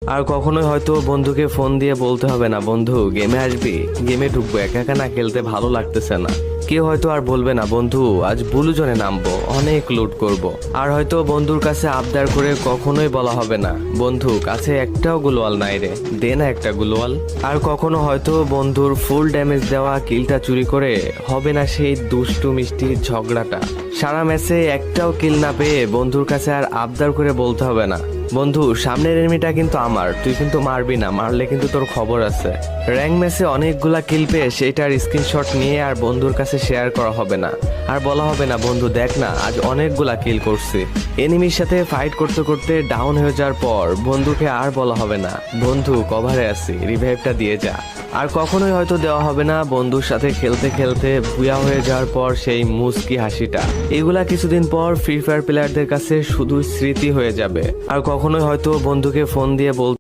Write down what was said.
আর কখনোই হয়তো বন্ধুকে ফোন দিয়ে বলতে হবে না, বন্ধু গেমে আসবি, গেমে ঢুকবো, একা একা না খেলতে ভালো লাগতেছে না। কেউ হয়তো আর বলবে না, বন্ধু আজ ব্লু জোনে নামবো, অনেক লুট করব। আর হয়তো বন্ধুর কাছে আবদার করে কখনোই বলা হবে না, বন্ধু কাছে একটাও গুলোয়াল নাই রে, দে না একটা গুলোয়াল। আর কখনো হয়তো বন্ধুর ফুল ড্যামেজ দেওয়া কিলটা চুরি করে হবে না সেই দুষ্টু মিষ্টি ঝগড়াটা। সারা ম্যাচে একটাও কিল না পেয়ে বন্ধুর কাছে আর আবদার করে বলতে হবে না, বন্ধু সামনের এনিমিটা কিন্তু আমার, তুই কিন্তু মারবি না, মারলে কিন্তু তোর খবর আছে। র্যাঙ্ক ম্যাচে অনেকগুলা কিল পেয়ে সেইটার স্ক্রিনশট নিয়ে আর বন্ধুর কাছে শেয়ার করা হবে না। আর বলা হবে না, বন্ধু দেখ না আজ অনেকগুলা কিল করছি। এনিমির সাথে ফাইট করতে করতে ডাউন হয়ে যাওয়ার পর বন্ধুকে আর বলা হবে না, বন্ধু কভারে আছি, রিভাইভটা দিয়ে যা। আর কখনোই হয়তো দেওয়া হবে না বন্ধুর সাথে খেলতে খেলতে বুয়া হয়ে যাওয়ার পর সেই মুস্কি হাসিটা। এগুলা কিছুদিন পর ফ্রি ফায়ার প্লেয়ারদের কাছে শুধু স্মৃতি হয়ে যাবে। আর কখনোই হয়তো বন্ধুকে ফোন দিয়ে বলতে